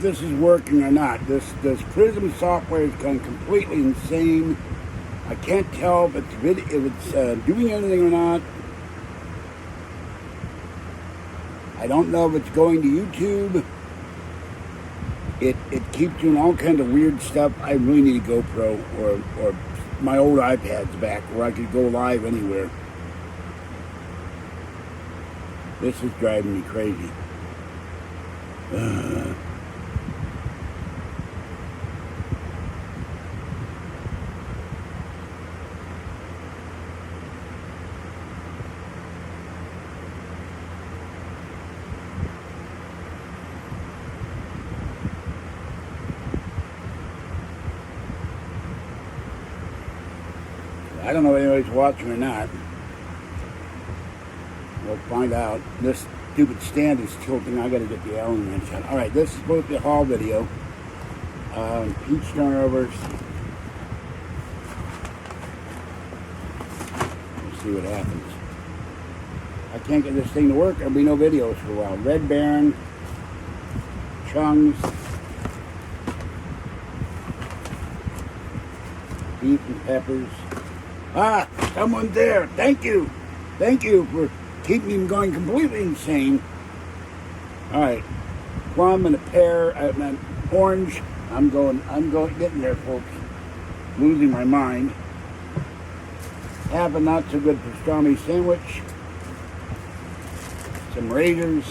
if this is working or not. This Prism software has gone completely insane. I can't tell if it's doing anything or not. I don't know if it's going to YouTube. It keeps doing all kinds of weird stuff. I really need a GoPro or my old iPad's back where I could go live anywhere. This is driving me crazy. I don't know if anybody's watching or not. We'll find out. This stupid stand is tilting. I gotta get the Allen wrench out. Alright, this is supposed to be a haul video. Peach turnovers. Let's see what happens. I can't get this thing to work. There'll be no videos for a while. Red Baron. Chung's. Beef and peppers. Ah, someone's there. Thank you. Thank you for keeping him going completely insane. All right, plum and a pear and an orange. I'm getting there, folks. Losing my mind. Have a not so good pastrami sandwich. Some Raiders.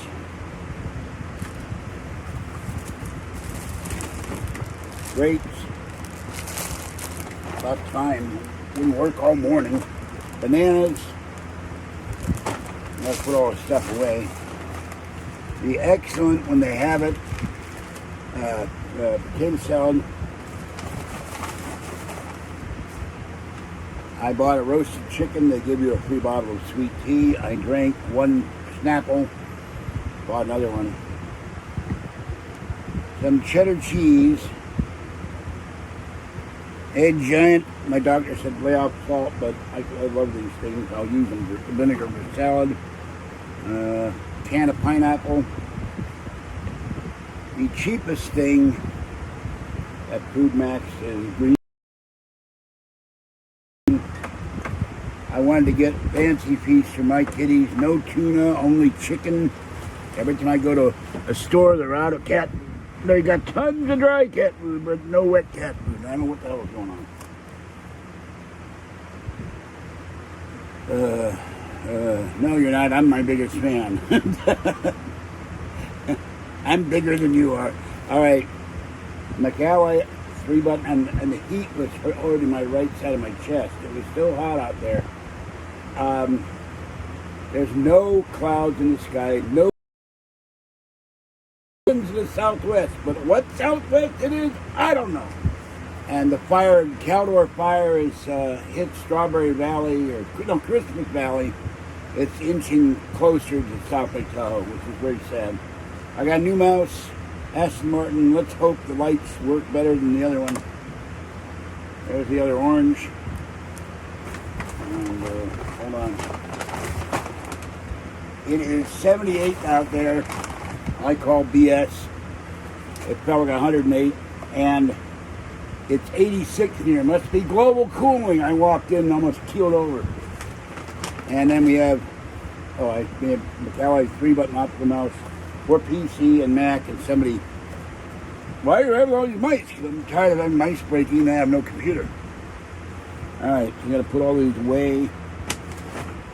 Grapes. About time. Didn't work all morning. Bananas. I'll put all the stuff away. Be excellent when they have it. Potato salad. I bought a roasted chicken. They give you a free bottle of sweet tea. I drank one Snapple. Bought another one. Some cheddar cheese. Egg Giant. My doctor said lay off salt, but I love these things. I'll use them for vinegar for salad. Can of pineapple. The cheapest thing at Food Max is green. I wanted to get fancy feast for my kiddies. No tuna, only chicken. Every time I go to a store, they're out of cat food. They got tons of dry cat food, but no wet cat food. I don't know what the hell is going on. No, you're not. I'm my biggest fan. I'm bigger than you are. All right. Macallie 3-button, and the heat was already my right side of my chest. It was so hot out there. There's no clouds in the sky. No winds to the southwest. But what southwest it is, I don't know. And the fire, Caldor fire, is hit Strawberry Valley, Christmas Valley. It's inching closer to South Lake Tahoe, which is very sad. I got a new mouse, Aston Martin. Let's hope the lights work better than the other one. There's the other orange. And hold on. It is 78 out there. I call BS. It felt like 108, and it's 86 in here. Must be global cooling. I walked in and almost keeled over. And then we have, we have Macallie's 3-button optical mouse for PC and Mac, and somebody, why are you having all these mice? Because I'm tired of having mice breaking and I have no computer. All right, so you got to put all these away.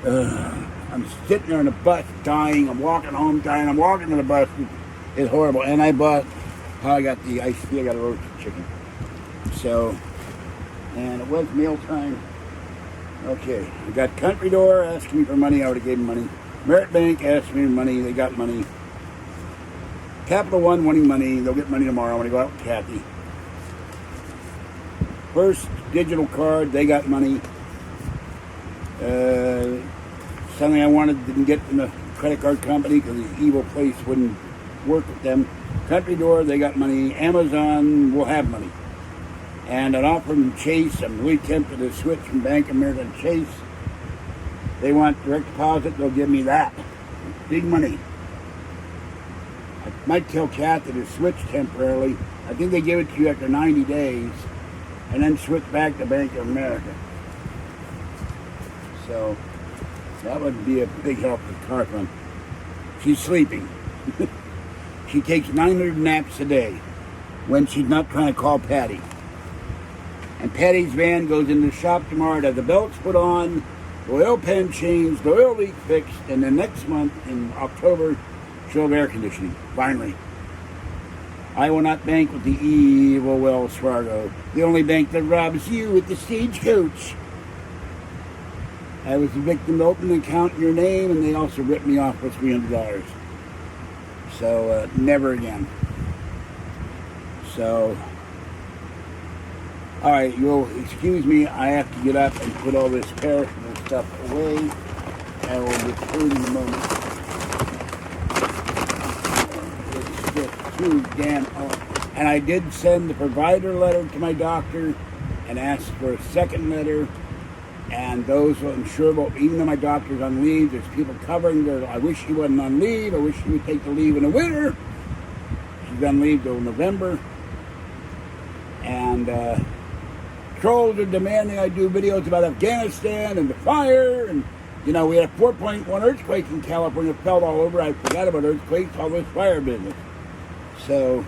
I'm sitting there in a bus dying. I'm walking home dying. I'm walking to the bus. It's horrible. And I bought, I got a roasted chicken. So, and it was mealtime. Okay, we got Country Door asking me for money. I already gave them money. Merit Bank asked me for money. They got money. Capital One wanting money. They'll get money tomorrow. I'm going to go out with Kathy. First Digital Card, they got money. Something I wanted didn't get from the credit card company because the evil place wouldn't work with them. Country Door, they got money. Amazon will have money. And an offer from Chase. I'm really tempted to switch from Bank of America to Chase. They want direct deposit. They'll give me that. Big money. Might tell Kathy to switch temporarily. I think they give it to you after 90 days, and then switch back to Bank of America. So that would be a big help with Cartland. She's sleeping. She takes 900 naps a day when she's not trying to call Patty. And Patty's van goes in the shop tomorrow to have the belts put on, the oil pan changed, the oil leak fixed, and then next month in October, she'll have air conditioning, finally. I will not bank with the evil Wells Fargo, the only bank that robs you with the stagecoach. I was the victim to open an account in your name, and they also ripped me off for $300. So, never again. So, alright, you'll excuse me, I have to get up and put all this perishable stuff away. I will return in a moment. It's just too damn hard. And I did send the provider letter to my doctor and asked for a second letter. And those will ensure, well, even though my doctor's on leave, there's people covering their, I wish he wasn't on leave, I wish he would take the leave in the winter. She's on leave till November. And trolls are demanding I do videos about Afghanistan and the fire. And, you know, we had a 4.1 earthquake in California, fell all over. I forgot about earthquakes, all this fire business. So,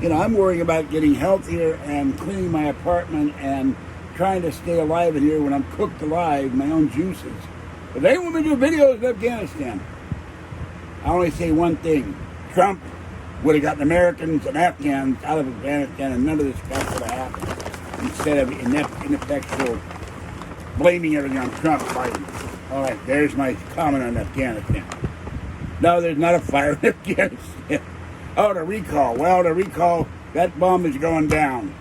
you know, I'm worrying about getting healthier and cleaning my apartment and trying to stay alive in here when I'm cooked alive, my own juices. But they want me to do videos of Afghanistan. I only say one thing. Trump would have gotten Americans and Afghans out of Afghanistan, and none of this stuff would have happened. Instead of ineffectual blaming everything on Trump. Biden. All right, there's my comment on Afghanistan. No, there's not a fire in Afghanistan. Oh, the recall. Well, the recall, that bomb is going down.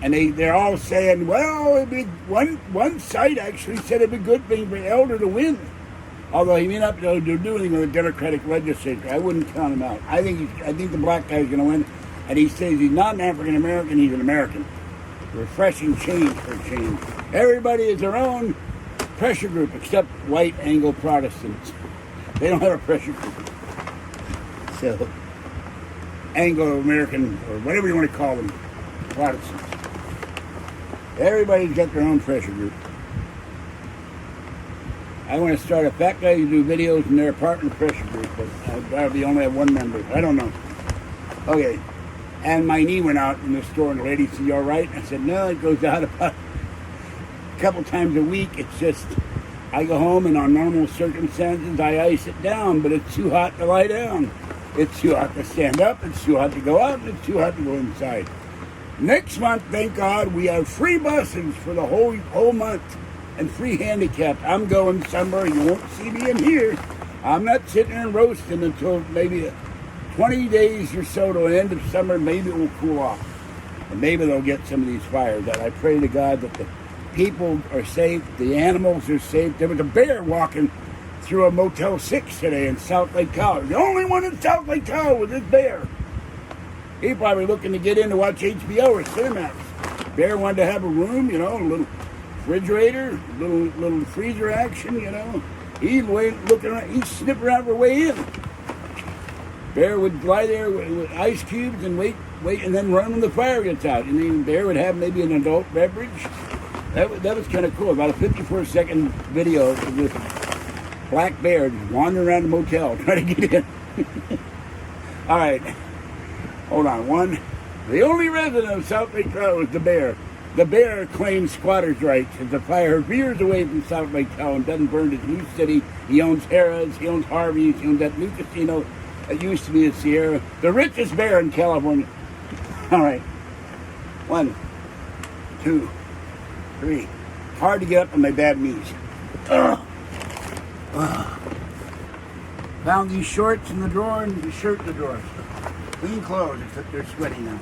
And they're all saying, well, it'd be one site actually said it'd be a good thing for Elder to win. Although he may not be able to do anything with the Democratic legislature. I wouldn't count him out. I think the black guy's going to win. And he says he's not an African American, he's an American. Refreshing change for a change. Everybody is their own pressure group except white Anglo Protestants. They don't have a pressure group. So, Anglo-American, or whatever you want to call them, Protestants. Everybody's got their own pressure group. I want to start a fat guy who do videos in their apartment pressure group, but I'll probably only have one member. I don't know. Okay. And my knee went out in the store, and the lady said, "You all right?" I said, "No, it goes out about a couple times a week. It's just, I go home, and on normal circumstances, I ice it down, but it's too hot to lie down. It's too hot to stand up. It's too hot to go out, and it's too hot to go inside." Next month, thank God, we have free buses for the whole month and free handicapped. I'm going somewhere. You won't see me in here. I'm not sitting there and roasting until maybe 20 days or so to the end of summer. Maybe it will cool off. And maybe they'll get some of these fires. And I pray to God that the people are safe, the animals are safe. There was a bear walking through a Motel 6 today in South Lake Tahoe. The only one in South Lake Tahoe was this bear. He probably looking to get in to watch HBO or Cinemax. Bear wanted to have a room, you know, a little refrigerator, little freezer action, you know. He's looking around, he's sniffing around for a way in. Bear would lie there with ice cubes and wait, and then run when the fire gets out. And then Bear would have maybe an adult beverage. That was kind of cool. About a 54-second video of this black bear just wandering around the motel trying to get in. All right. Hold on. The only resident of South Lake Tahoe is the bear. The bear claims squatters' rights as the fire veers away from South Lake Tahoe and doesn't burn his new city. He owns Harrah's, he owns Harvey's, he owns that new casino that used to be the Sierra. The richest bear in California. All right. 1, 2, 3. Hard to get up on my bad knees. Found these shorts in the drawer and the shirt in the drawer. Clean clothes, except they're sweaty now.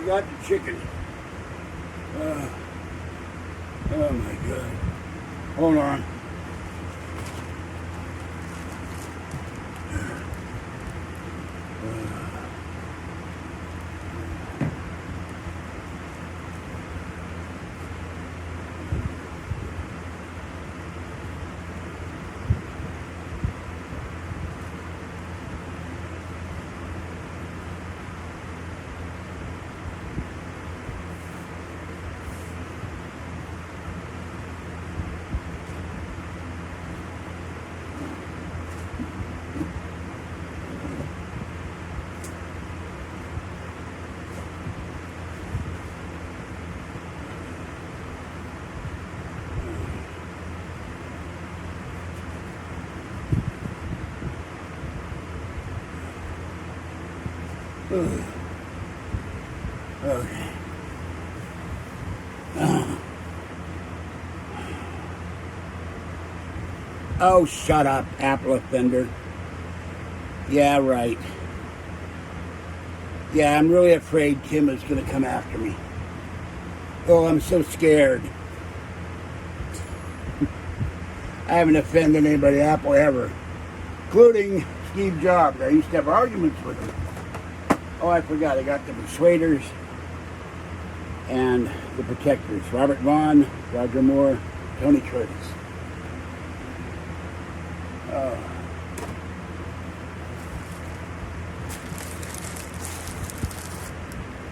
forgot the chicken. Oh my God. Hold on. Okay. Oh, shut up, apple offender. Yeah, right. Yeah, I'm really afraid Tim is going to come after me. Oh, I'm so scared. I haven't offended anybody Apple ever, including Steve Jobs. I used to have arguments with him. Oh, I forgot. I got the Persuaders and the Protectors. Robert Vaughn, Roger Moore, Tony Curtis.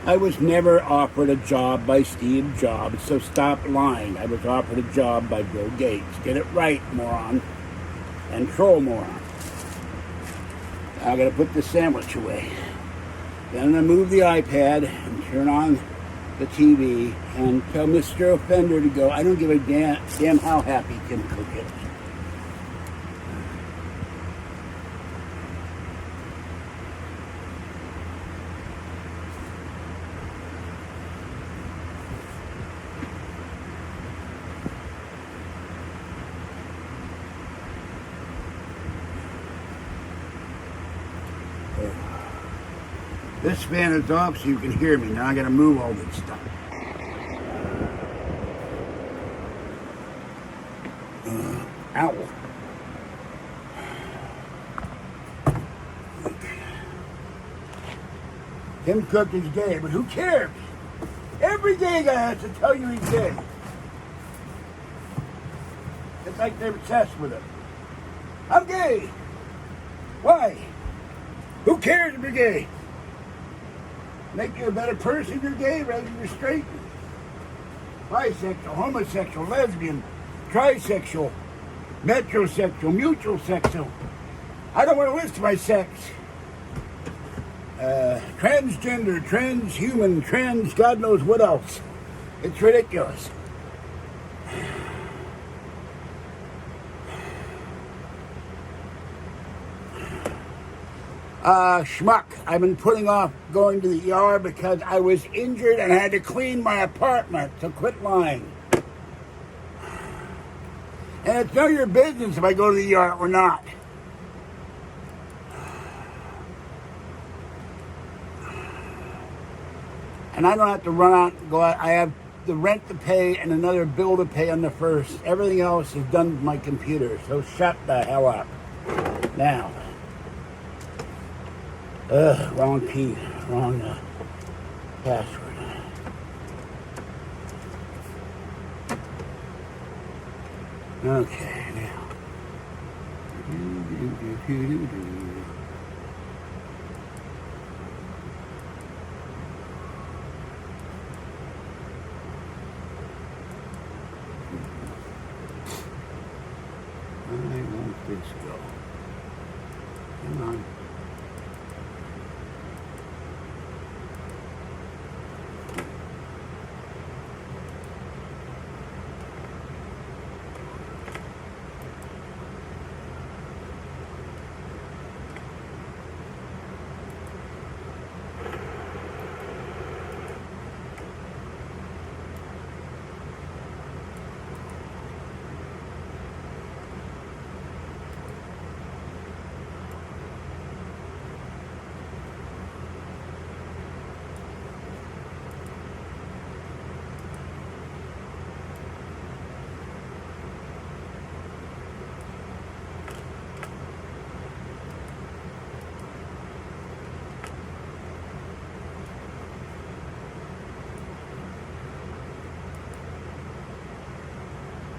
I was never offered a job by Steve Jobs, so stop lying. I was offered a job by Bill Gates. Get it right, moron. And troll, moron. I gotta put the sandwich away. Then I'm gonna move the iPad and turn on the TV and tell Mr. Offender to go. I don't give a damn how happy Tim Cook is. This fan is off so you can hear me. Now I gotta move all this stuff. Ow. Tim Cook is gay, but who cares? Every gay guy has to tell you he's gay. It's like they're obsessed with it. I'm gay. Why? Who cares if you're gay? Make you a better person if you're gay rather than you're straight. Bisexual, homosexual, lesbian, trisexual, metrosexual, mutual sexual. I don't want to list my sex. Transgender, transhuman, trans, God knows what else. It's ridiculous. Schmuck. I've been putting off going to the ER because I was injured and had to clean my apartment, so quit lying. And it's none of your business if I go to the ER or not. And I don't have to run out and go out. I have the rent to pay and another bill to pay on the first. Everything else is done with my computer, so shut the hell up. Now. Wrong key, wrong password. Okay, now. Where won't this go? Come on.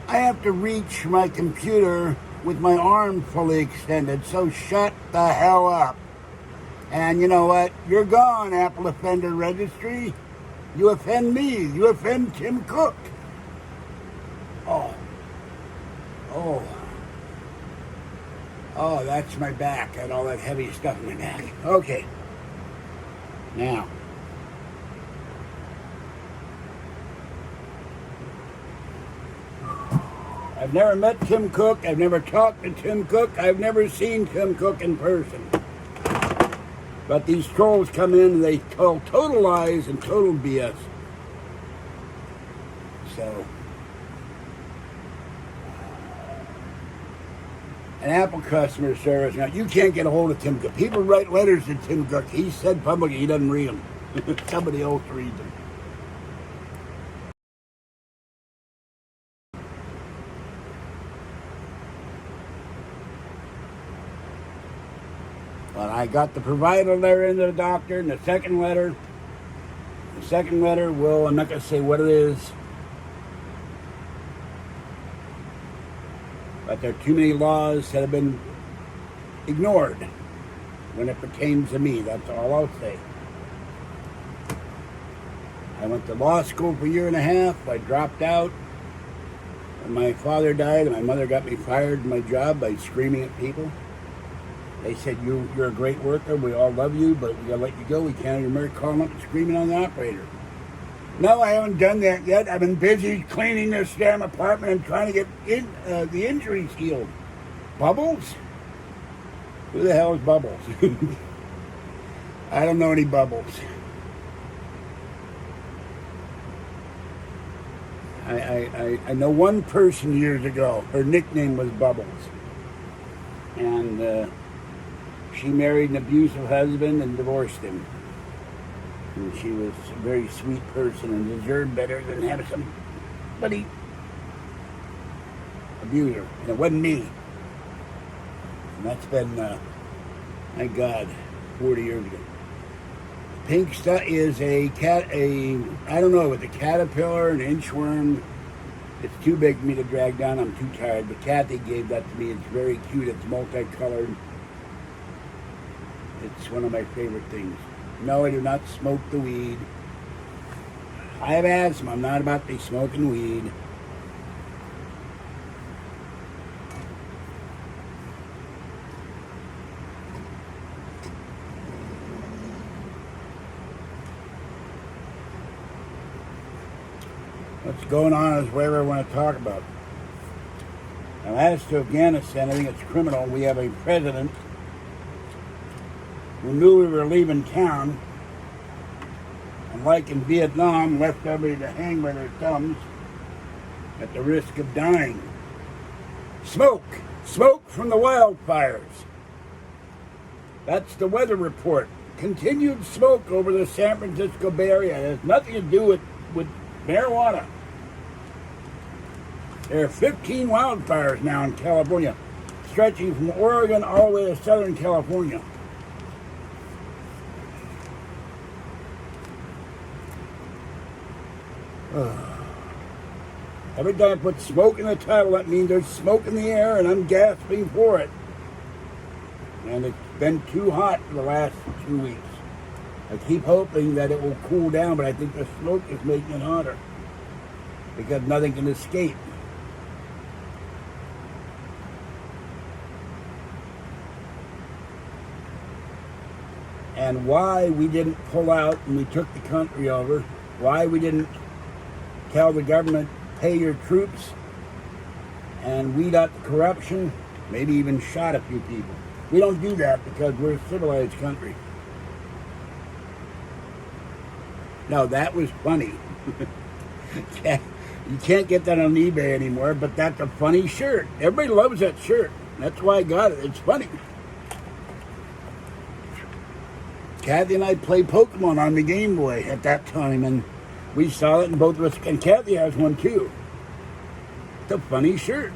I have to reach my computer with my arm fully extended, so shut the hell up. And you know what? You're gone, Apple Offender Registry. You offend me. You offend Tim Cook. Oh. Oh. Oh, that's my back. I had all that heavy stuff in my back. Okay. Now. I've never met Tim Cook. I've never talked to Tim Cook. I've never seen Tim Cook in person. But these trolls come in and they tell total lies and total BS. So, an Apple customer service. Now, you can't get a hold of Tim Cook. People write letters to Tim Cook. He said publicly he doesn't read them. Somebody else reads them. But I got the provider letter into the doctor, and the second letter will, I'm not going to say what it is, but there are too many laws that have been ignored when it pertains to me. That's all I'll say. I went to law school for a year and a half. I dropped out. When my father died, and my mother got me fired from my job by screaming at people. They said, you're a great worker, we all love you, but we gotta let you go. We can't have your calling up and screaming on the operator. No, I haven't done that yet. I've been busy cleaning this damn apartment and trying to get the injuries healed. Bubbles? Who the hell is Bubbles? I don't know any Bubbles. I know one person years ago. Her nickname was Bubbles. And she married an abusive husband and divorced him. And she was a very sweet person and deserved better than have somebody abuse her. And it wasn't me. And that's been, my God, 40 years ago. Pink stuff is I don't know, it's a caterpillar, an inchworm. It's too big for me to drag down. I'm too tired. But Kathy gave that to me. It's very cute. It's multicolored. It's one of my favorite things. No, I do not smoke the weed. I have asthma. I'm not about to be smoking weed. What's going on is whatever I want to talk about. Now, as to Afghanistan, I think it's criminal. We have a president who knew we were leaving town, and like in Vietnam, left everybody to hang by their thumbs at the risk of dying. Smoke! Smoke from the wildfires. That's the weather report. Continued smoke over the San Francisco Bay Area. It has nothing to do with marijuana. There are 15 wildfires now in California, stretching from Oregon all the way to Southern California. Every time I put smoke in the title, that means there's smoke in the air and I'm gasping for it. And it's been too hot for the last 2 weeks. I keep hoping that it will cool down, but I think the smoke is making it hotter because nothing can escape. And why we didn't pull out when we took the country over, why we didn't tell the government, pay your troops and weed out the corruption, maybe even shot a few people. We don't do that because we're a civilized country. No, that was funny. You can't get that on eBay anymore, but that's a funny shirt. Everybody loves that shirt. That's why I got it. It's funny. Kathy and I played Pokemon on the Game Boy at that time, and we saw it, and both of us, and Kathy has one too. It's a funny shirt.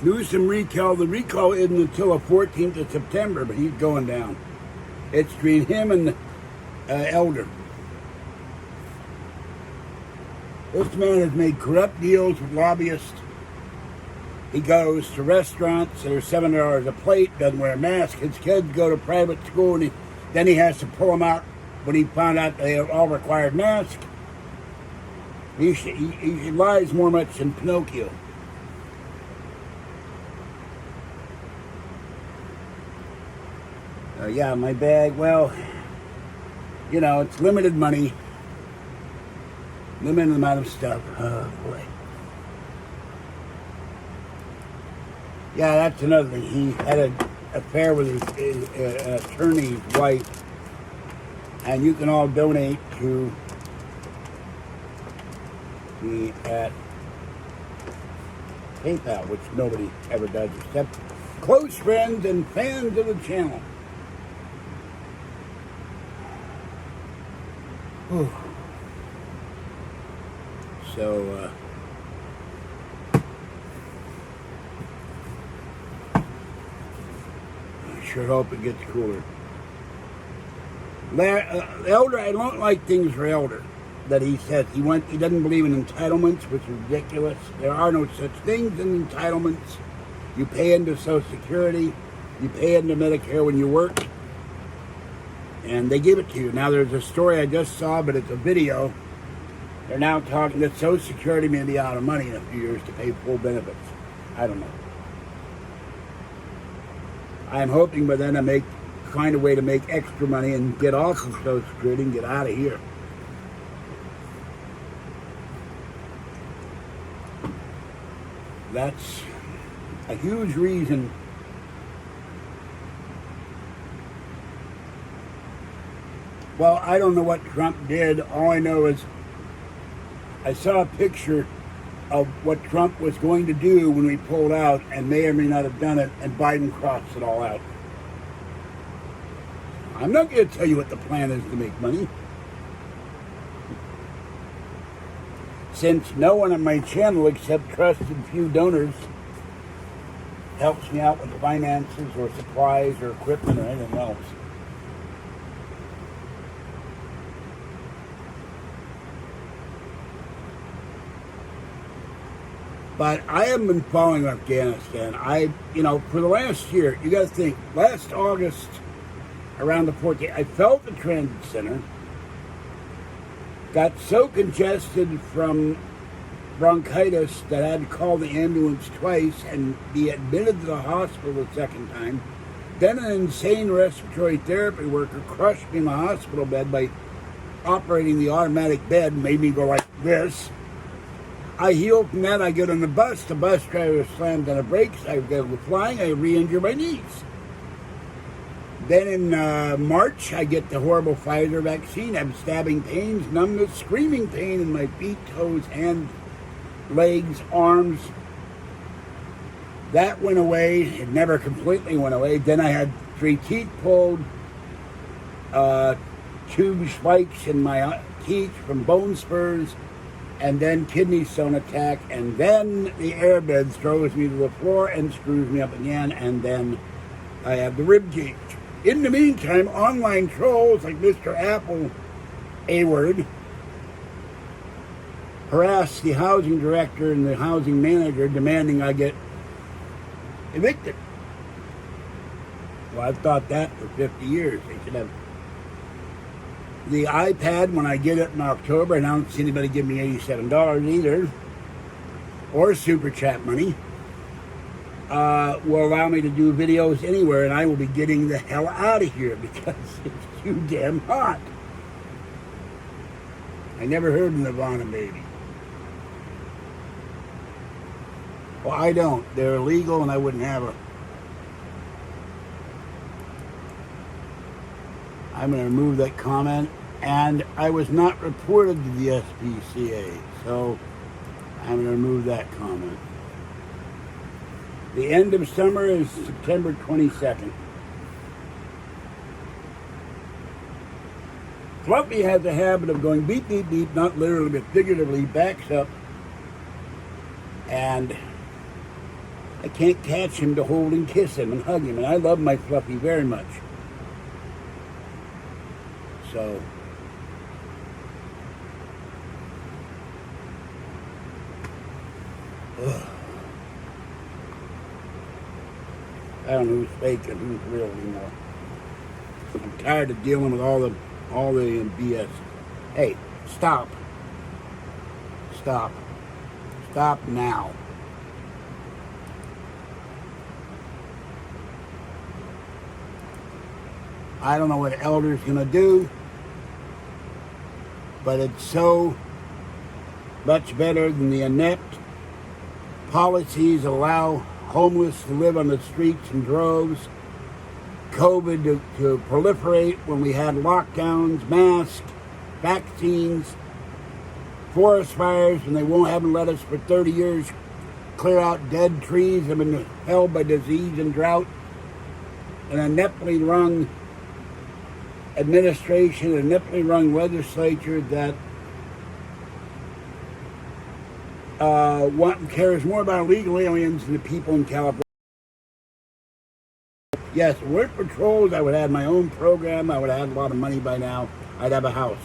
Newsom recall, the recall isn't until the 14th of September, but he's going down. It's between him and elder. This man has made corrupt deals with lobbyists. He goes to restaurants that are $7 a plate, doesn't wear a mask. His kids go to private school, and then he has to pull them out when he found out they all required masks. He lies more much than Pinocchio. Yeah, my bag, well, you know, it's limited money, limited amount of stuff. Oh, boy. Yeah, that's another thing. He had an affair with his attorney's wife, and you can all donate to me at PayPal, which nobody ever does except close friends and fans of the channel. Whew. So, I sure hope it gets cooler. Elder, I don't like things for Elder that he says. He doesn't believe in entitlements, which is ridiculous. There are no such things as entitlements. You pay into Social Security, you pay into Medicare when you work, and they give it to you. Now, there's a story I just saw, but it's a video. They're now talking that Social Security may be out of money in a few years to pay full benefits. I don't know. I'm hoping by then I find a way to make extra money and get off of Social Security and get out of here. That's a huge reason. Well, I don't know what Trump did. All I know is I saw a picture of what Trump was going to do when we pulled out, and may or may not have done it, and Biden crossed it all out. I'm not going to tell you what the plan is to make money. Since no one on my channel except trusted few donors helps me out with finances or supplies or equipment or anything else. But I haven't been following Afghanistan. For the last year, you got to think, last August, around the 14th, I felt the transit center, got so congested from bronchitis that I had to call the ambulance twice and be admitted to the hospital a second time. Then an insane respiratory therapy worker crushed me in the hospital bed by operating the automatic bed and made me go like this. I healed from that. I get on the bus driver slammed on the brakes, I go flying, I re-injure my knees. Then in March, I get the horrible Pfizer vaccine. I have stabbing pains, numbness, screaming pain in my feet, toes, hands, legs, arms. That went away. It never completely went away. Then I had 3 teeth pulled, tube spikes in my teeth from bone spurs, and then kidney stone attack, and then the airbed throws me to the floor and screws me up again, and then I have the rib cage. In the meantime, online trolls like Mr. Apple A-word harass the housing director and the housing manager demanding I get evicted. Well, I've thought that for 50 years. They should have the iPad when I get it in October, and I don't see anybody give me $87 either, or super chat money, will allow me to do videos anywhere, and I will be getting the hell out of here because it's too damn hot. I never heard of Nirvana Baby. Well, I don't. They're illegal, and I wouldn't have a... I'm going to remove that comment, and I was not reported to the SPCA, so I'm going to remove that comment. The end of summer is September 22nd. Fluffy has a habit of going beep, beep, beep, not literally, but figuratively, backs up, and I can't catch him to hold and kiss him and hug him, and I love my Fluffy very much. So ugh. I don't know who's fake and who's real anymore. I'm tired of dealing with all the BS. Hey, stop. Stop. Stop now. I don't know what Elder's gonna do, but it's so much better than the inept policies allow homeless to live on the streets in droves, COVID to proliferate when we had lockdowns, masks, vaccines, forest fires, and they haven't let us for 30 years clear out dead trees that have been held by disease and drought, and a ineptly run administration, an ineptly run legislature that cares more about illegal aliens than the people in California. Yes, with patrols, I would have my own program. I would have had a lot of money by now. I'd have a house.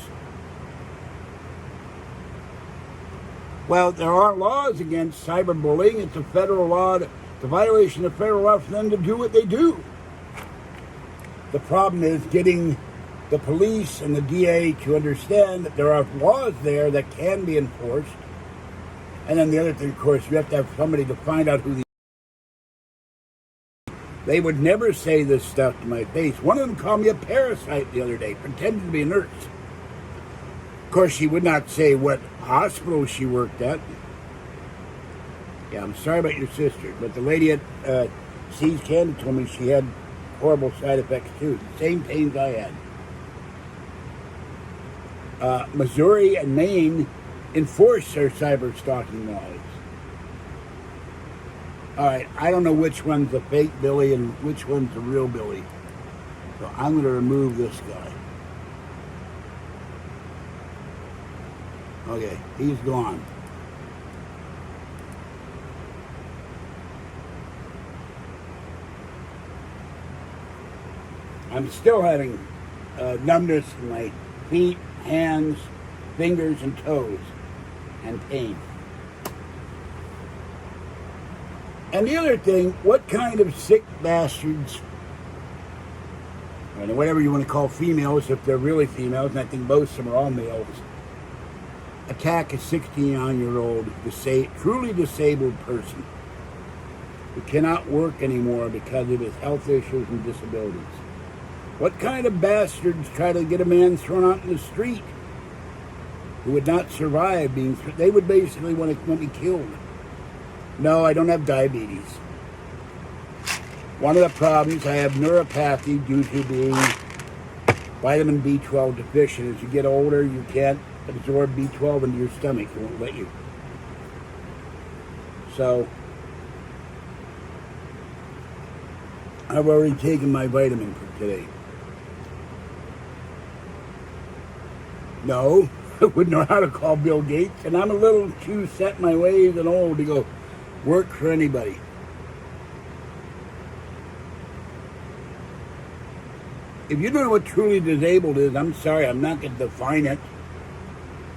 Well, there are laws against cyberbullying. It's a federal law. It's a violation of federal law for them to do what they do. The problem is getting the police and the DA to understand that there are laws there that can be enforced. And then the other thing, of course, you have to have somebody to find out who the... They would never say this stuff to my face. One of them called me a parasite the other day, pretending to be a nurse. Of course, she would not say what hospital she worked at. Yeah, I'm sorry about your sister, but the lady at See's Candy told me she had horrible side effects too. The same pains I had. Missouri and Maine enforce their cyber stalking laws. All right, I don't know which one's a fake Billy and which one's a real Billy. So I'm going to remove this guy. Okay, he's gone. I'm still having numbness in my feet, hands, fingers, and toes, and pain. And the other thing, what kind of sick bastards, or whatever you want to call females, if they're really females, and I think most of them are all males, attack a 69-year-old truly disabled person who cannot work anymore because of his health issues and disabilities? What kind of bastards try to get a man thrown out in the street who would not survive being they would basically want me killed? No, I don't have diabetes. One of the problems, I have neuropathy due to being vitamin B12 deficient. As you get older, you can't absorb B12 into your stomach. It won't let you. So, I've already taken my vitamin for today. No, I wouldn't know how to call Bill Gates, and I'm a little too set in my ways and old to go work for anybody. If you don't know what truly disabled is, I'm sorry, I'm not going to define it.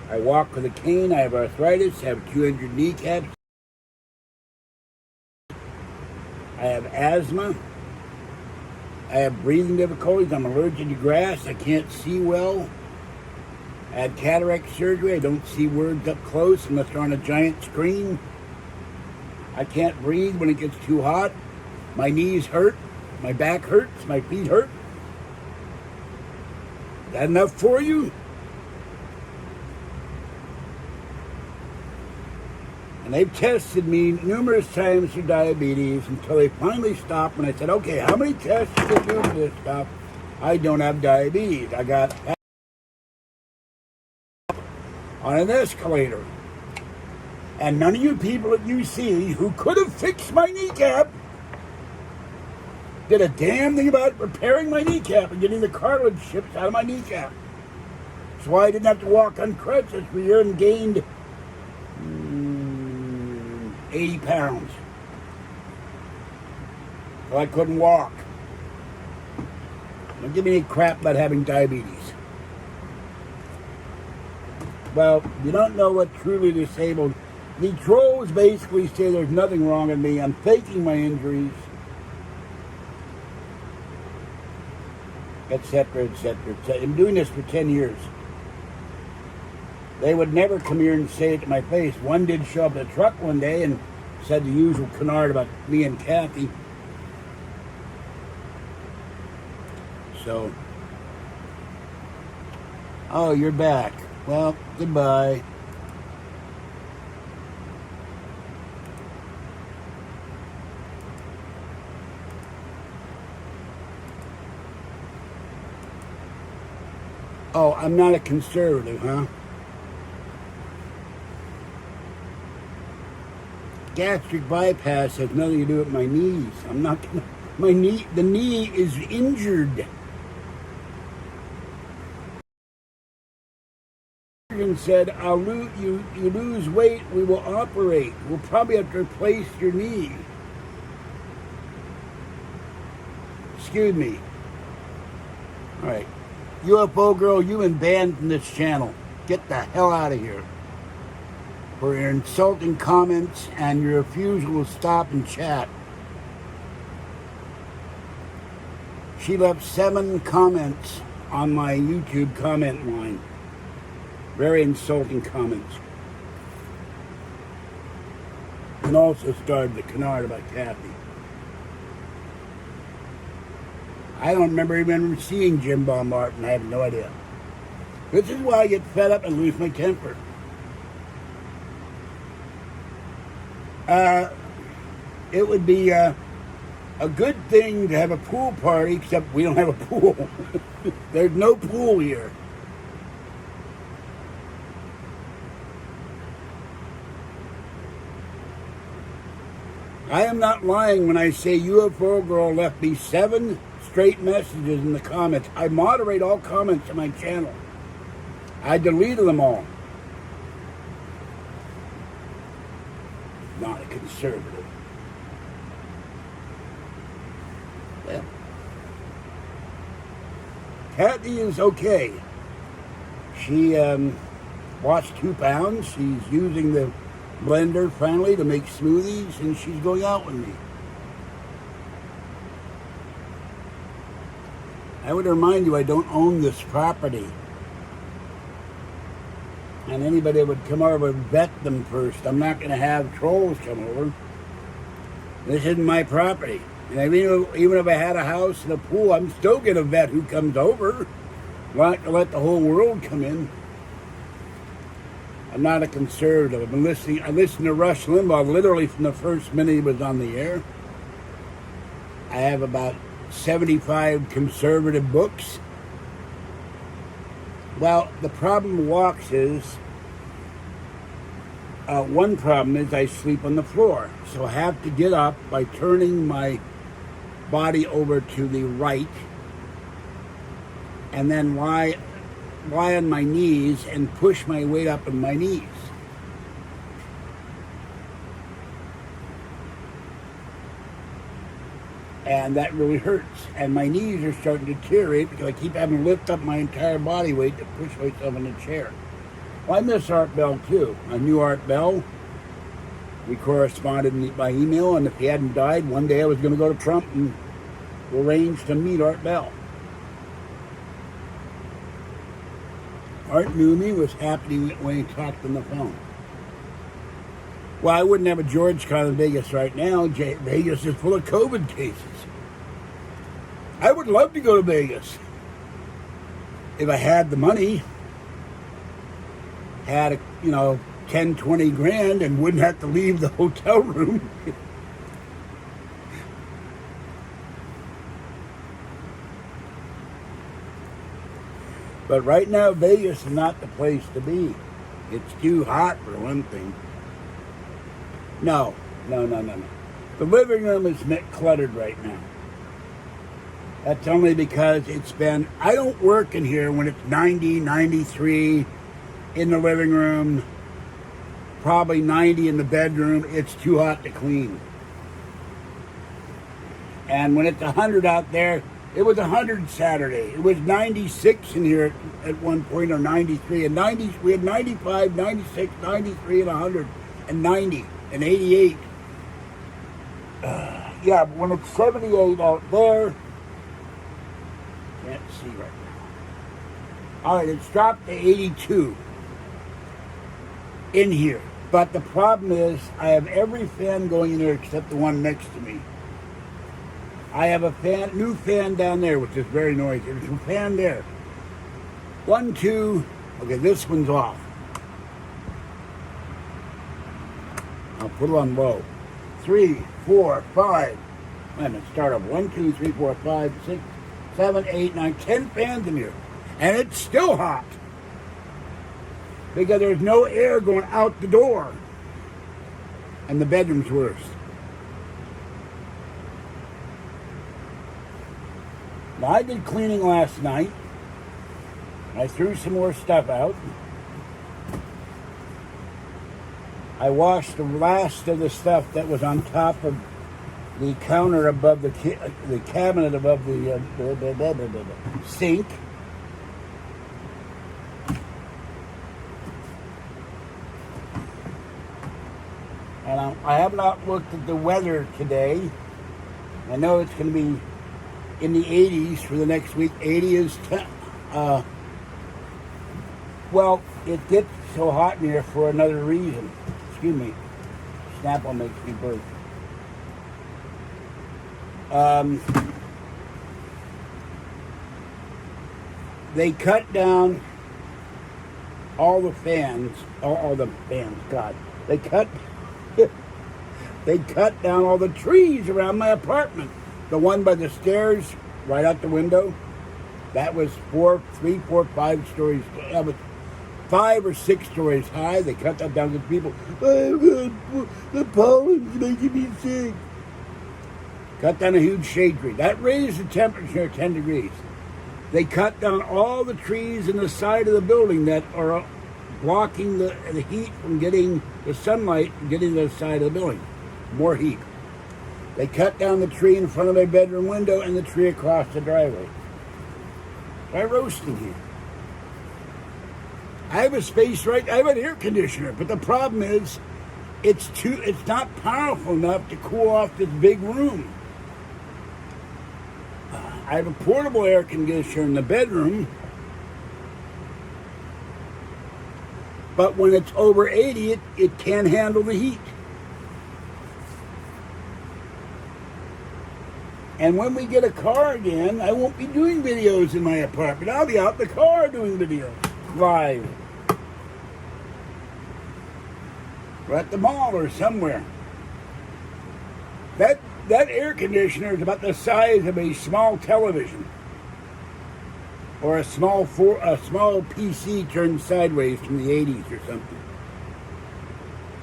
I walk with a cane, I have arthritis, I have 2 injured kneecaps, I have asthma, I have breathing difficulties, I'm allergic to grass, I can't see well, I had cataract surgery, I don't see words up close unless they're on a giant screen. I can't breathe when it gets too hot. My knees hurt. My back hurts. My feet hurt. Is that enough for you? And they've tested me numerous times for diabetes until they finally stopped when I said, okay, how many tests did they do for this stuff? I don't have diabetes. I got on an escalator. And none of you people at UC who could have fixed my kneecap did a damn thing about repairing my kneecap and getting the cartilage chips out of my kneecap. That's why I didn't have to walk on crutches for a year and gained 80 pounds. So I couldn't walk. Don't give me any crap about having diabetes. Well, you don't know what truly disabled. The trolls basically say there's nothing wrong with me. I'm faking my injuries, etc., etc., etc. I'm doing this for 10 years. They would never come here and say it to my face. One did show up at a truck one day and said the usual canard about me and Kathy. So, oh, you're back. Well, goodbye. Oh, I'm not a conservative, huh? Gastric bypass has nothing to do with my knees. I'm not gonna, my knee, the knee is injured. Surgeon said, you lose weight, we will operate. We'll probably have to replace your knee. Excuse me. All right. UFO girl, you've been banned from this channel. Get the hell out of here. For your insulting comments and your refusal to stop and chat. She left 7 comments on my YouTube comment line. Very insulting comments. And also started the canard about Kathy. I don't remember even seeing Jim Bob Martin. I have no idea. This is why I get fed up and lose my temper. It would be a good thing to have a pool party, except we don't have a pool. There's no pool here. I am not lying when I say UFO girl left me 7 straight messages in the comments. I moderate all comments on my channel. I deleted them all. Not a conservative. Well, Kathy is okay. She lost 2 pounds. She's using the blender finally to make smoothies, and she's going out with me. I would remind you, I don't own this property. And anybody that would come over, vet them first. I'm not going to have trolls come over. This isn't my property. And even if I had a house and a pool, I'm still going to vet who comes over. Not to let the whole world come in. I'm not a conservative. I've been listening. I listened to Rush Limbaugh literally from the first minute he was on the air. I have about 75 conservative books. Well, the problem with walks is, one problem is I sleep on the floor. So I have to get up by turning my body over to the right and then lie on my knees and push my weight up on my knees. And that really hurts. And my knees are starting to deteriorate because I keep having to lift up my entire body weight to push myself in the chair. Well, I miss Art Bell too. I knew Art Bell. We corresponded by email, and if he hadn't died, one day I was going to go to Trump and arrange to meet Art Bell. Art knew me, was happy when he talked on the phone. Well, I wouldn't have a GeorgeCon in Vegas right now. Vegas is full of COVID cases. I would love to go to Vegas if I had the money, had 10, 20 grand, and wouldn't have to leave the hotel room. But right now, Vegas is not the place to be. It's too hot for one thing. No. The living room is cluttered right now. That's only because I don't work in here when it's 90, 93 in the living room, probably 90 in the bedroom. It's too hot to clean. And when it's 100 out there, It was 100 Saturday. It was 96 in here at one point, or 93. And 90, we had 95, 96, 93, and 100, and 90, and 88. Yeah, when it's 78 out there, can't see right now. All right, it's dropped to 82 in here. But the problem is, I have every fan going in there except the one next to me. I have a new fan down there, which is very noisy. There's a fan there. 1, 2. Okay, this one's off. I'll put it on low. 3, 4, 5. Wait a minute, start up. 1, 2, 3, 4, 5, 6, 7, 8, 9, 10 fans in here. And it's still hot. Because there's no air going out the door. And the bedroom's worse. Now, I did cleaning last night. I threw some more stuff out. I washed the last of the stuff that was on top of the counter above the cabinet above the sink. And I have not looked at the weather today. I know it's going to be in the 80s for the next week. 80 is, well, it gets so hot in here for another reason. Excuse me. Snapple makes me burp. They cut down all the fans, God. They cut down all the trees around my apartment. The one by the stairs, right out the window, that was 3, 4, 5 stories. That was 5 or 6 stories high. They cut that down to people. Oh, the pollen's making me sick. Cut down a huge shade tree. That raised the temperature 10 degrees. They cut down all the trees in the side of the building that are blocking the heat from getting the sunlight, getting to the side of the building. More heat. They cut down the tree in front of my bedroom window and the tree across the driveway. I roasting here. I have a space I have an air conditioner, but the problem is it's not powerful enough to cool off this big room. I have a portable air conditioner in the bedroom, but when it's over 80, it can't handle the heat. And when we get a car again, I won't be doing videos in my apartment. I'll be out in the car doing videos live. Or at the mall or somewhere. That air conditioner is about the size of a small television. Or a small PC turned sideways from the 80s or something.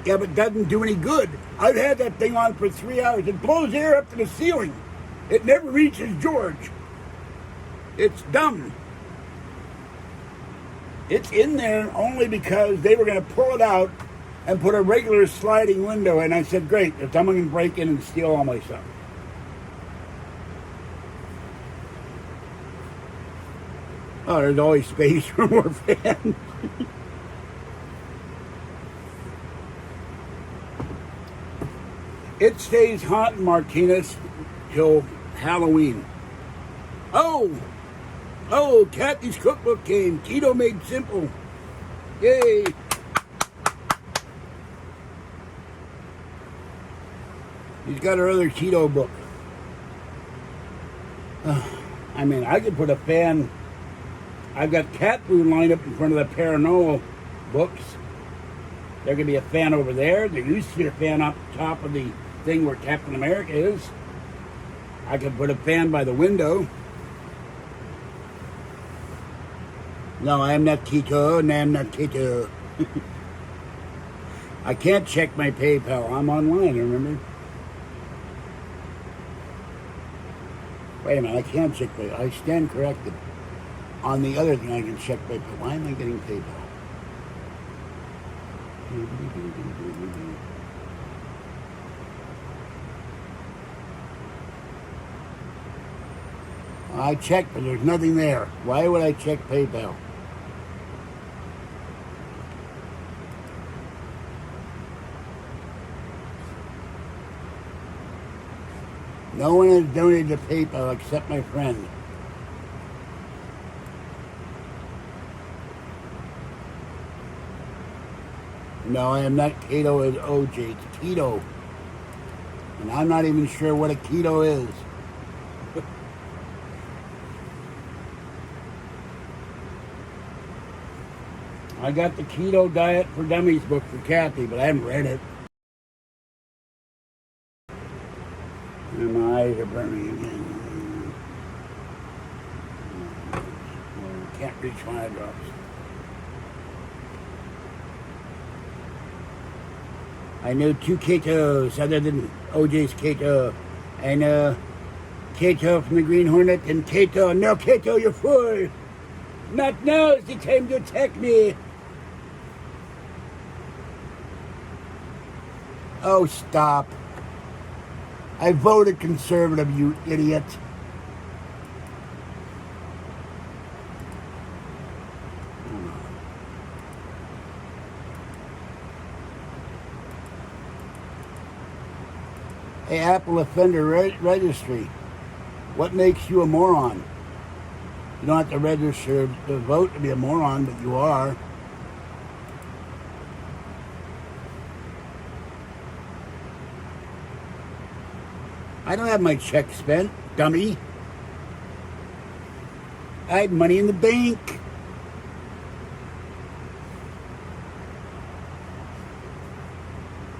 Yeah, but it doesn't do any good. I've had that thing on for 3 hours. It blows air up to the ceiling. It never reaches George. It's dumb. It's in there only because they were going to pull it out and put a regular sliding window. And I said, great, if someone can break in and steal all my stuff. Oh, there's always space for more fans. It stays hot in Martinez till Halloween. Oh, Kathy's cookbook came. Keto Made Simple. Yay. She's got her other keto book. I mean, I could put a fan. I've got cat food lined up in front of the paranormal books. There could be a fan over there. There used to be a fan up top of the thing where Captain America is. I could put a fan by the window. No, I am not keto. No, I'm not keto. I can't check my PayPal. I'm online, remember? Wait a minute, I can't check PayPal. I stand corrected. On the other thing, I can check PayPal. Why am I getting PayPal? I checked, but there's nothing there. Why would I check PayPal? No one has donated to PayPal except my friend. No, I am not Keto as OJ. It's Keto. And I'm not even sure what a keto is. I got the Keto Diet for Dummies book for Kathy, but I haven't read it. And my eyes are burning again. Can't reach my eye drops. I know 2 Ketos other than OJ's Keto. I know Keto from the Green Hornet and Keto. No, Keto, you're fool. Not now is the time to attack me. Oh, stop. I voted conservative, you idiot. Hey, Apple Offender Registry. What makes you a moron? You don't have to register to vote to be a moron, but you are. I don't have my check spent, dummy. I had money in the bank.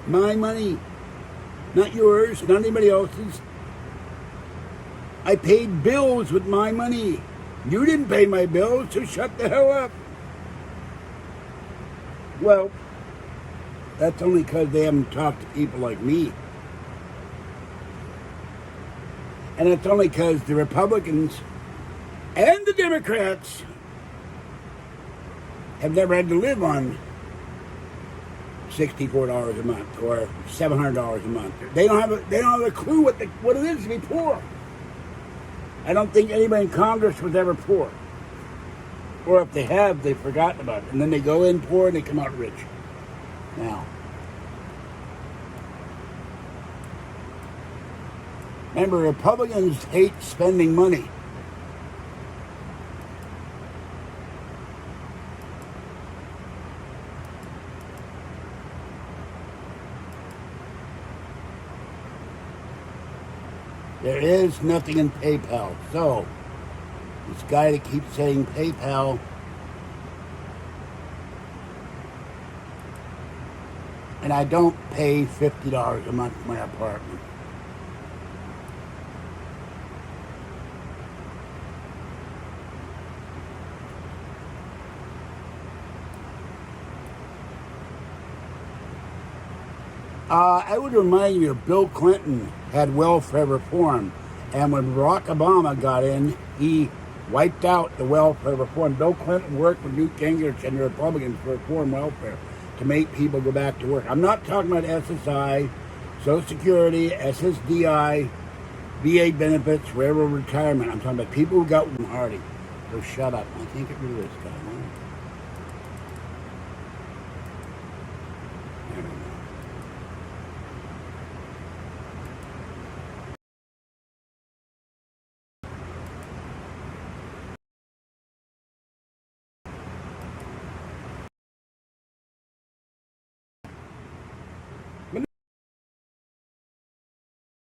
My money. Not yours, not anybody else's. I paid bills with my money. You didn't pay my bills, so shut the hell up. Well, that's only because they haven't talked to people like me. And it's only because the Republicans and the Democrats have never had to live on $64 a month or $700 a month. They don't have a clue what it is to be poor. I don't think anybody in Congress was ever poor. Or if they have, they've forgotten about it. And then they go in poor and they come out rich. Now, remember, Republicans hate spending money. There is nothing in PayPal. So, this guy that keeps saying PayPal, and I don't pay $50 a month for my apartment. I would remind you, Bill Clinton had welfare reform, and when Barack Obama got in, he wiped out the welfare reform. Bill Clinton worked with Newt Gingrich and the Republicans for reform welfare to make people go back to work. I'm not talking about SSI, Social Security, SSDI, VA benefits, railroad retirement. I'm talking about people who got one hardy. So shut up. I can't get rid of this guy.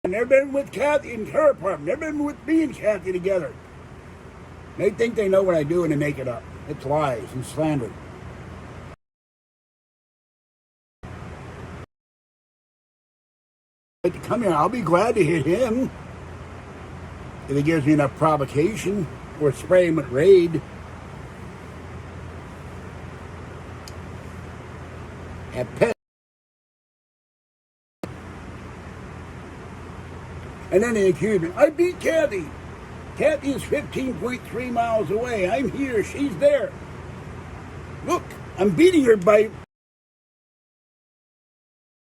Never been with Kathy in her apartment. Never been with me and Kathy together. They think they know what I do and they make it up. It's lies and slander. To come here, I'll be glad to hit him if he gives me enough provocation, or spray him with Raid. At Pet. And then they accuse me. I beat Kathy. Kathy is 15.3 miles away. I'm here. She's there. Look, I'm beating her by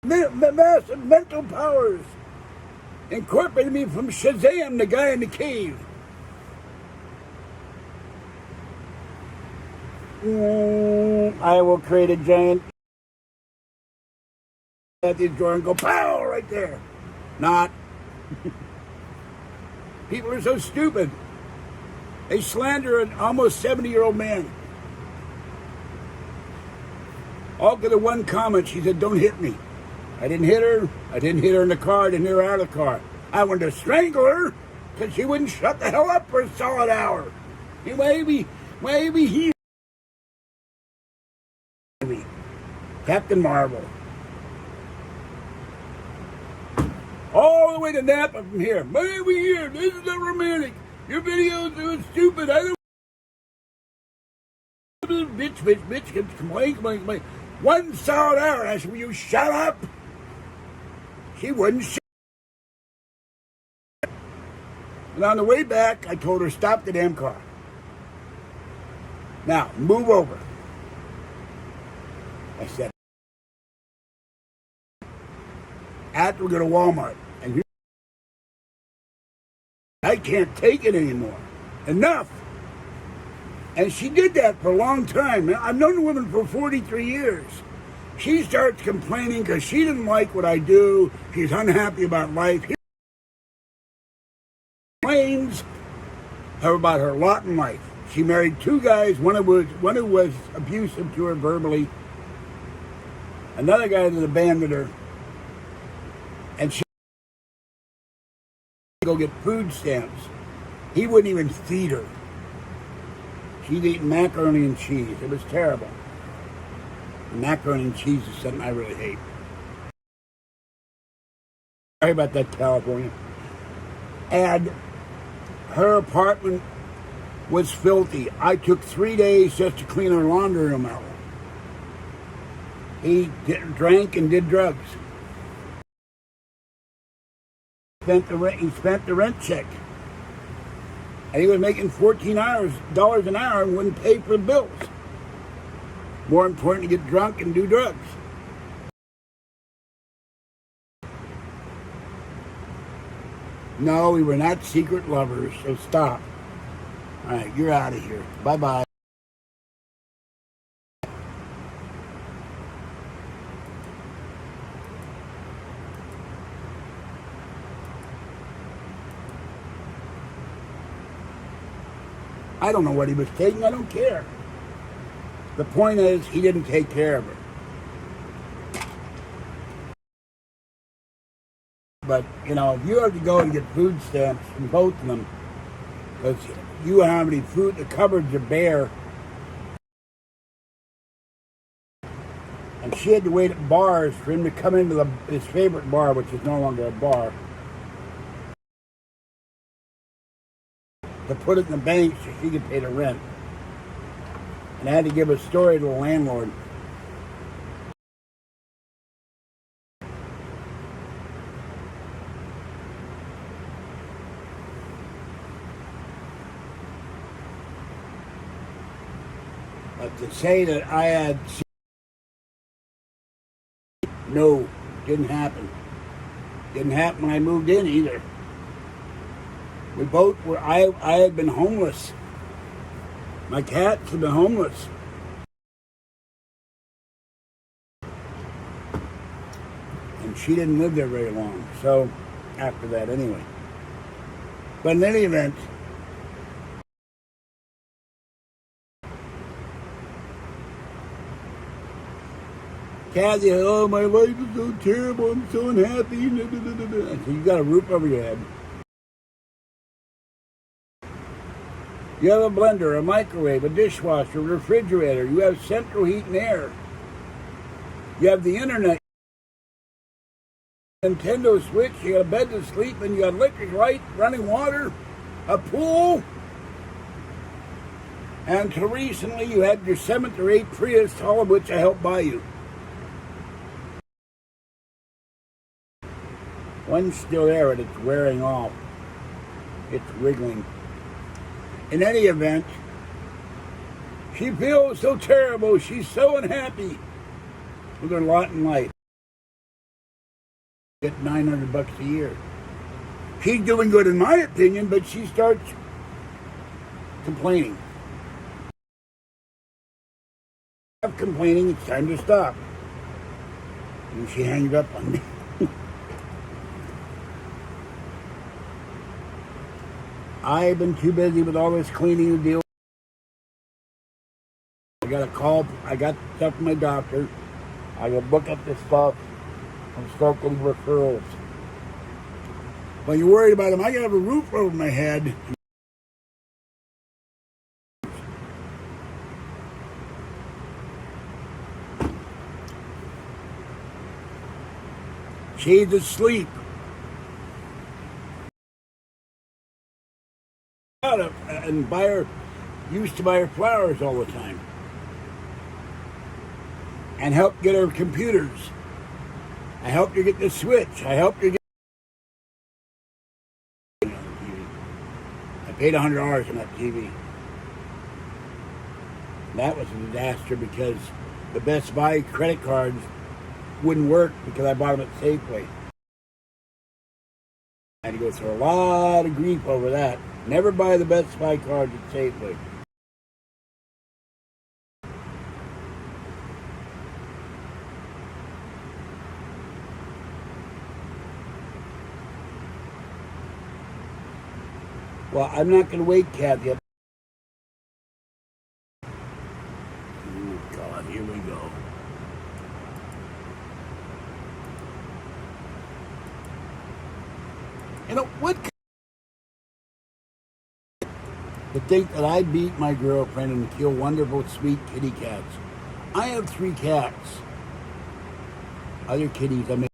massive mental powers. Incorporated me from Shazam, the guy in the cave. I will create a giant at the drawer and go pow right there. Not. People are so stupid. They slander an almost 70-year-old man. All because of one comment. She said, "Don't hit me." I didn't hit her. I didn't hit her in the car. I didn't hit her out of the car. I wanted to strangle her because she wouldn't shut the hell up for a solid hour. Maybe he. Captain Marvel. All the way to Napa from here. Maybe here. This is the romantic. Your videos are stupid. I don't. Bitch, complain. 1 solid hour. I said, "Will you shut up?" She wouldn't shut up. And on the way back, I told her, "Stop the damn car. Now, move over." I said, after we go to Walmart, and I can't take it anymore. Enough. And she did that for a long time. I've known the woman for 43 years. She starts complaining because she didn't like what I do. She's unhappy about life. He complains about her lot in life. She married 2 guys. One who was abusive to her verbally. Another guy that abandoned her. And she go get food stamps. He wouldn't even feed her. She'd eat macaroni and cheese. It was terrible. Macaroni and cheese is something I really hate. Sorry about that, California. And her apartment was filthy. I took 3 days just to clean her laundry room out. He drank and did drugs. He spent the rent check. And he was making $14 an hour and wouldn't pay for the bills. More important to get drunk and do drugs. No, we were not secret lovers, so stop. All right, you're out of here. Bye-bye. I don't know what he was taking. I don't care. The point is, he didn't take care of her. But, you know, if you have to go and get food stamps from both of them, because you don't have any food, the cupboards are bare. And she had to wait at bars for him to come into his favorite bar, which is no longer a bar, to put it in the bank so she could pay the rent. And I had to give a story to the landlord. But to say that I had... No, didn't happen. Didn't happen when I moved in either. We both were, I had been homeless. My cats had been homeless. And she didn't live there very long. So, after that anyway. But in any event, Kathy, "Oh, my life is so terrible. I'm so unhappy." I said, "You got a roof over your head. You have a blender, a microwave, a dishwasher, a refrigerator. You have central heat and air. You have the internet, Nintendo Switch. You got a bed to sleep in. You got electric light, running water, a pool. And until recently, you had your 7th or 8th Prius, all of which I helped buy you. One's still there, and it's wearing off. It's wriggling. In any event, she feels so terrible. She's so unhappy with her lot in life. Get $900 a year. She's doing good in my opinion, but she starts complaining. Stop complaining, it's time to stop. And she hangs up on me. I've been too busy with all this cleaning to deal. I got a call. I got stuff from my doctor. I gotta book up this stuff and start getting referrals. When you're worried about them, I gotta have a roof over my head. She's asleep. And used to buy her flowers all the time. And helped get her computers. I helped her get the Switch. I helped her get on the TV. I paid $100 on that TV. That was a disaster because the Best Buy credit cards wouldn't work because I bought them at Safeway. I had to go through a lot of grief over that. Never buy the Best Buy cards at Safeway. Well, I'm not going to wait, Kathy. Oh, God, here we go. You know, what? To think that I beat my girlfriend and kill wonderful, sweet kitty cats. I have 3 cats. Other kitties, I mean.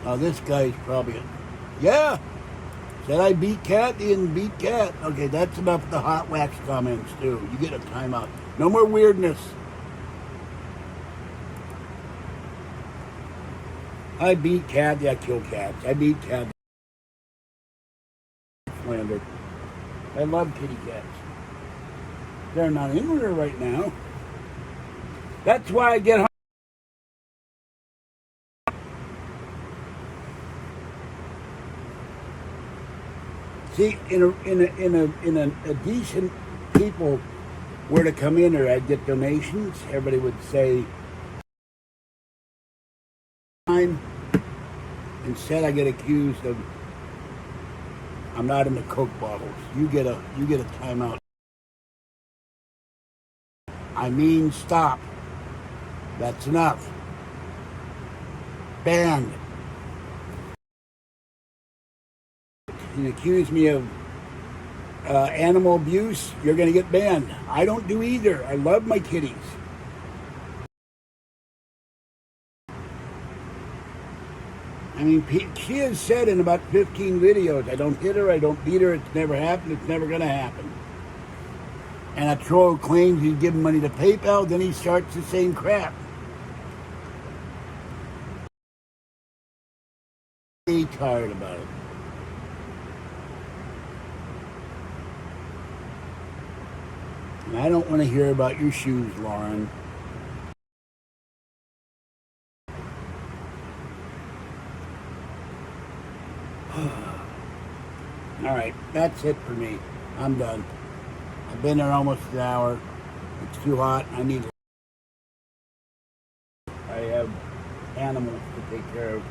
Oh, this guy's probably... Yeah! Said I beat Kathy and beat Cat. Okay, that's enough of the hot wax comments, too. You get a timeout. No more weirdness. I beat Kathy, I kill cats. I beat Kathy. Slander. I love kitty cats. They're not in here right now. That's why I get home. See, in a decent people were to come in or I'd get donations, everybody would say, instead I get accused of I'm not in the Coke bottles. You get a timeout. I mean stop. That's enough. Banned. You accuse me of animal abuse, you're going to get banned. I don't do either. I love my kitties. I mean, she has said in about 15 videos, I don't hit her, I don't beat her, it's never happened, it's never going to happen. And a troll claims he's giving money to PayPal, then he starts the same crap. I'm tired about it. And I don't want to hear about your shoes, Lauren. All right, that's it for me. I'm done. I've been there almost an hour. It's too hot. I have animals to take care of.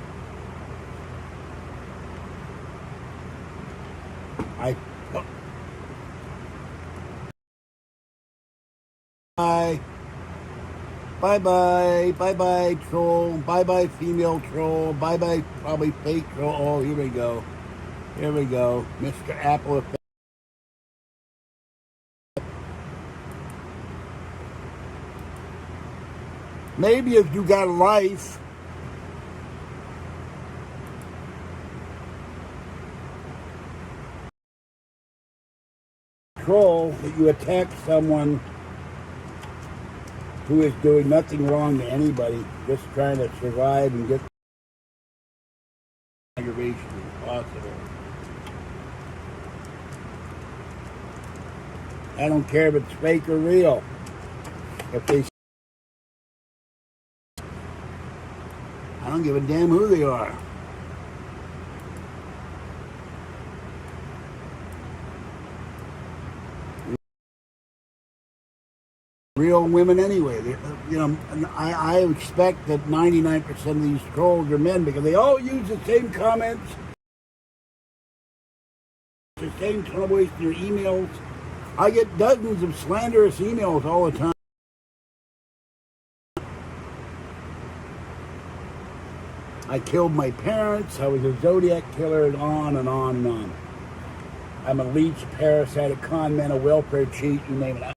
Bye. Bye-bye. Bye-bye, troll. Bye-bye, female troll. Bye-bye, probably fake troll. Oh, here we go. Here we go. Mr. Apple Effect. Maybe if you got a life, troll, that you attack someone who is doing nothing wrong to anybody, just trying to survive and get aggravation as possible. I don't care if it's fake or real. If they, I don't give a damn who they are. real women anyway. You know, and I expect that 99% of these trolls are men because they all use the same comments, the same tone of voice in their emails. I get dozens of slanderous emails all the time. I killed my parents, I was a Zodiac killer, and on and on and on. I'm a leech, parasite, a con man, a welfare cheat, you name it.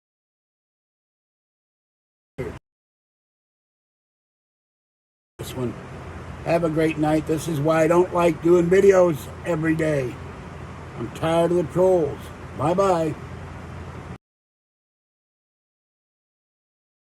This one. Have a great night. This is why I don't like doing videos every day. I'm tired of the trolls. Bye-bye.